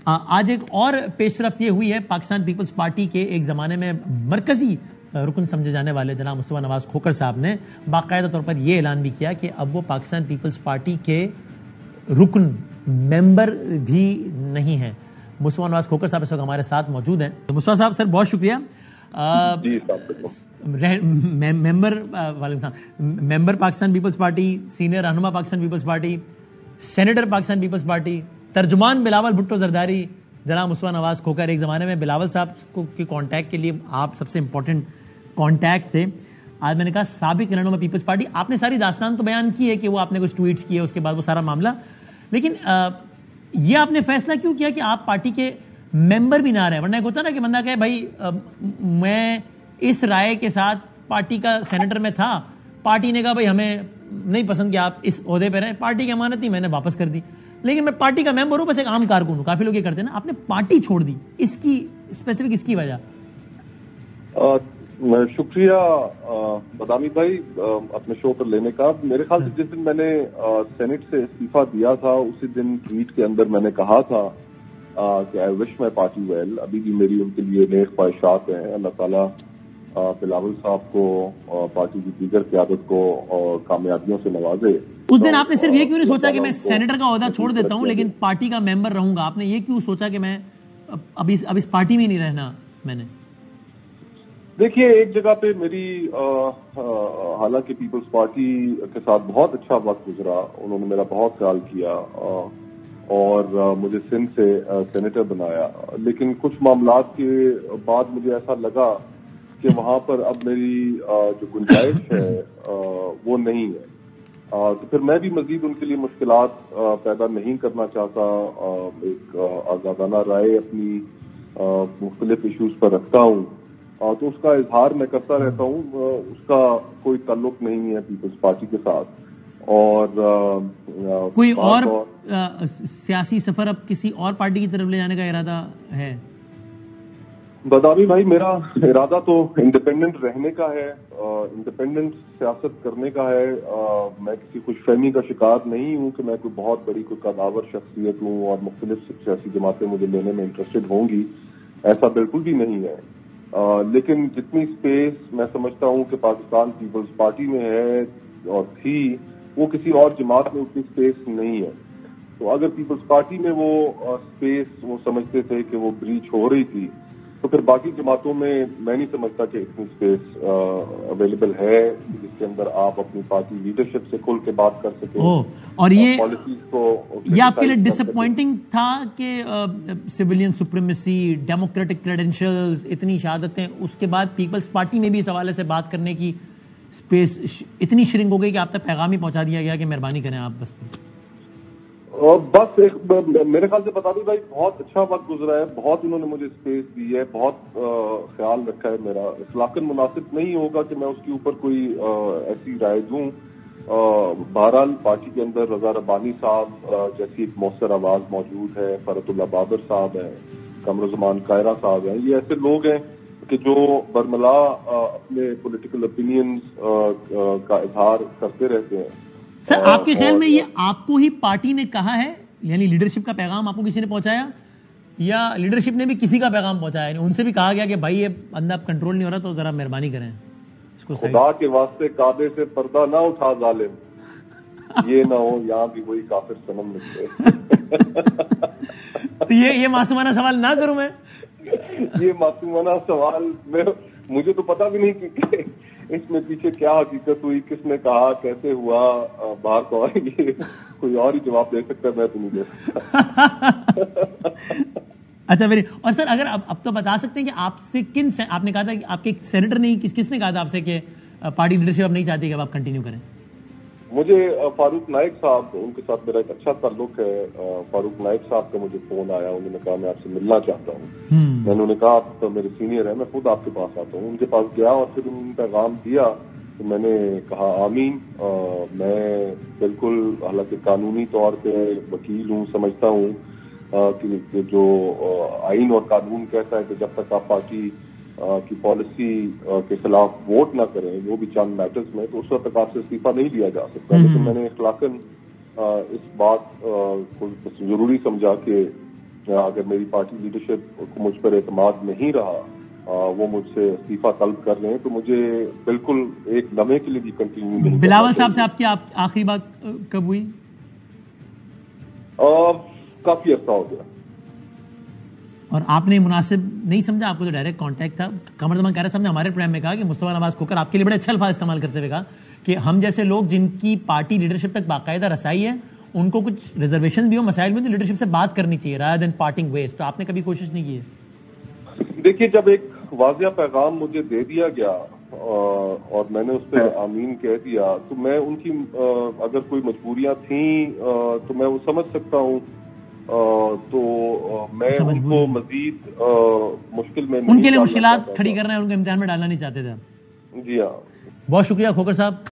آج ایک اور پیش رفت یہ ہوئی ہے، پاکستان پیپلز پارٹی کے ایک زمانے میں مرکزی رکن سمجھے جانے والے جناب مصطفیٰ نواز کھوکھر صاحب نے باقاعدہ طور پر یہ اعلان بھی کیا کہ اب وہ پاکستان پیپلز پارٹی کے رکن ممبر بھی نہیں ہیں۔ مصطفیٰ نواز کھوکھر صاحب اس وقت ہمارے ساتھ موجود ہیں۔ مصطفیٰ صاحب سر بہت شکریہ۔ Member Pakistan Peoples Party, senior رہنما Pakistan Peoples Party, senator Pakistan Peoples Party, ترجمان بلاول بھٹو زرداری، جناب مصطفیٰ نواز کھوکھر۔ ایک زمانے میں بلاول صاحب کی کانٹیکٹ کے لیے آپ سب سے امپورٹنٹ کانٹیکٹ تھے۔ آج میں نے کہا سابق رہنما پیپلز پارٹی، آپ نے ساری داستان تو بیان کی ہے کہ وہ آپ نے کچھ ٹویٹس کیے اس کے بعد وہ سارا معاملہ، لیکن یہ آپ نے فیصلہ کیوں کیا کہ آپ پارٹی کے ممبر بھی نہ رہے؟ ورنہ ایک ہوتا نا کہ بندہ کہے بھائی میں اس رائے کے ساتھ پارٹی کا سینیٹر میں تھا، پارٹی نے کہا بھائی ہمیں نہیں پسند کہ آپ اس عہدے پہ رہیں، پارٹی کی امانت نہیں، میں نے واپس کر دی، لیکن میں پارٹی کا ممبر ہوں، بس ایک عام کارکن ہوں۔ کافی لوگ یہ کرتے ہیں نا، آپ نے پارٹی چھوڑ دی، اس کی اسپیسیفک اس کی وجہ؟ شکریہ بدامی بھائی اپنے شو پر لینے کا۔ میرے خیال سے جس دن میں نے سینٹ سے استعفیٰ دیا تھا اسی دن ٹویٹ کے اندر میں نے کہا تھا کہ آئی وش مائی پارٹی ویل، ابھی بھی میری ان کے لیے نیک خواہشات ہیں، اللہ تعالیٰ بلاول صاحب کو پارٹی کی دیگر قیادت کو اور کامیابیوں سے نوازے۔ اس دن آپ نے صرف یہ کیوں نہیں سوچا کہ میں سینیٹر کا عہدہ چھوڑ دیتا ہوں لیکن پارٹی کا ممبر رہوں گا؟ آپ نے یہ کیوں سوچا کہ میں اب اس پارٹی میں نہیں رہنا؟ میں نے دیکھیے ایک جگہ پہ میری حالانکہ پیپلز پارٹی کے ساتھ بہت اچھا وقت گزرا، انہوں نے میرا بہت خیال کیا اور مجھے سندھ سے سینیٹر بنایا، لیکن کچھ معاملات کے بعد مجھے ایسا لگا کہ وہاں پر اب میری جو گنجائش ہے وہ نہیں ہے، تو پھر میں بھی مزید ان کے لیے مشکلات پیدا نہیں کرنا چاہتا۔ ایک آزادانہ رائے اپنی مختلف ایشوز پر رکھتا ہوں تو اس کا اظہار میں کرتا رہتا ہوں، اس کا کوئی تعلق نہیں ہے پیپلز پارٹی کے ساتھ۔ اور کوئی اور سیاسی سفر اب کسی اور پارٹی کی طرف لے جانے کا ارادہ ہے؟ بدامی بھائی میرا ارادہ تو انڈیپینڈنٹ رہنے کا ہے، انڈیپینڈنٹ سیاست کرنے کا ہے۔ میں کسی خوش فہمی کا شکار نہیں ہوں کہ میں کوئی بہت بڑی کوئی قداور شخصیت ہوں اور مختلف سیاسی جماعتیں مجھے لینے میں انٹرسٹڈ ہوں گی، ایسا بالکل بھی نہیں ہے۔ لیکن جتنی سپیس میں سمجھتا ہوں کہ پاکستان پیپلز پارٹی میں ہے اور تھی، وہ کسی اور جماعت میں اتنی سپیس نہیں ہے۔ تو اگر پیپلز پارٹی میں وہ سپیس وہ سمجھتے تھے کہ وہ بریچ ہو رہی تھی تو پھر باقی جماعتوں میں میں نہیں سمجھتا کہ اتنی سپیس اویلیبل ہے جس کے اندر آپ اپنی پارٹی لیڈرشپ سے کھل کے بات کر سکیں اور یہ پالیسیز کو۔ یہ آپ کے لیے ڈس اپوائنٹنگ تھا کہ سویلین سپریمیسی، ڈیموکریٹک کریڈینشلز، اتنی شہادتیں، اس کے بعد پیپلز پارٹی میں بھی اس حوالے سے بات کرنے کی سپیس اتنی شرنک ہو گئی کہ آپ تک پیغام ہی پہنچا دیا گیا کہ مہربانی کریں آپ بس؟ بس میرے خیال سے بتا دوں بھائی بہت اچھا وقت گزرا ہے، بہت انہوں نے مجھے اسپیس دی ہے، بہت خیال رکھا ہے میرا۔ اخلاقاً مناسب نہیں ہوگا کہ میں اس کے اوپر کوئی ایسی رائے دوں۔ بہرحال پارٹی کے اندر رضا ربانی صاحب جیسی ایک مؤثر آواز موجود ہے، فرحت اللہ بابر صاحب ہیں، قمرالزمان قاہرہ صاحب ہیں، یہ ایسے لوگ ہیں کہ جو برملا اپنے پولیٹیکل اوپینینز کا اظہار کرتے رہتے ہیں۔ سر آپ کے خیال میں یہ آپ کو ہی پارٹی نے کہا ہے، یعنی لیڈرشپ کا پیغام آپ کو کسی نے پہنچایا، یا لیڈرشپ نے بھی کسی کا پیغام پہنچایا؟ یعنی ان سے بھی کہا گیا کہ بھائی یہ بندہ اب کنٹرول نہیں ہو رہا تو ذرا مہربانی کریں اس کو؟ خدا کے واسطے کعبے سے پردہ نہ اٹھا ظالم، یہ نہ ہو یہاں بھی وہی کافر صنم نکلے۔ تو یہ معصومانہ سوال نہ کروں میں؟ یہ معصومانہ سوال مجھے تو پتہ بھی نہیں کہ اس میں پیچھے کیا حقیقت ہوئی، کس نے کہا، کیسے ہوا، باہر کو یہ کوئی اور ہی جواب دے سکتا ہے، میں تو نہیں دے سکتا۔ اچھا میری، اور سر اگر اب تو بتا سکتے ہیں کہ آپ سے آپ نے کہا تھا کہ آپ کے سینیٹر نہیں، کس نے کہا تھا آپ سے کہ پارٹی لیڈرشپ اب نہیں چاہتی کہ اب آپ کنٹینیو کریں؟ مجھے فاروق نائک صاحب، ان کے ساتھ میرا ایک اچھا تعلق ہے، فاروق نائک صاحب کا مجھے فون آیا، انہوں نے کہا میں آپ سے ملنا چاہتا ہوں۔ میں نے کہا آپ تو میرے سینئر ہیں، میں خود آپ کے پاس آتا ہوں۔ ان کے پاس گیا اور پھر انہوں نے پیغام دیا تو میں نے کہا آمین۔ میں بالکل حالانکہ قانونی طور پہ وکیل ہوں، سمجھتا ہوں کہ جو آئین اور قانون کہتا ہے کہ جب تک آپ پارٹی کی پالیسی کے خلاف ووٹ نہ کریں، وہ بھی چند میٹرز میں، تو اس وقت تک آپ سے استعفیٰ نہیں دیا جا سکتا۔ لیکن میں نے اخلاقاً اس بات کو ضروری سمجھا کہ اگر میری پارٹی لیڈرشپ کو مجھ پر اعتماد نہیں رہا وہ مجھ سے استعفیٰ طلب کر رہے ہیں تو مجھے بالکل ایک لمحے کے لیے بھی کنٹینیو نہیں. بلاول صاحب سے آپ کی آخری بات کب ہوئی؟ کافی عرصہ ہو گیا. اور آپ نے مناسب نہیں سمجھا؟ آپ کو تو ڈائریکٹ کانٹیکٹ تھا. قمر زمان قیرا صاحب نے ہمارے پروگرام میں کہا کہ مصطفیٰ نواز کھوکر آپ کے لیے بڑے اچھا الفاظ استعمال کرتے ہوئے کہا کہ ہم جیسے لوگ جن کی پارٹی لیڈرشپ تک باقاعدہ رسائی ہے ان کو کچھ ریزرویشن بھی ہو، مسائل بھی ہو، لیڈرشپ سے بات کرنی چاہیے رادر دین پارٹنگ ویز. تو آپ نے کبھی کوشش نہیں کی ہے؟ دیکھیے جب ایک واضح پیغام مجھے دے دیا گیا اور میں نے اس پہ آمین کہہ دیا تو میں ان کی اگر کوئی مجبوریاں تھیں تو میں وہ سمجھ سکتا ہوں. تو میں ان کو مزید مشکل میں ان کے لیے مشکلات کھڑی کرنا ہے، ان کو امتحان میں ڈالنا نہیں چاہتے تھے. جی ہاں. بہت شکریہ کھوکر صاحب.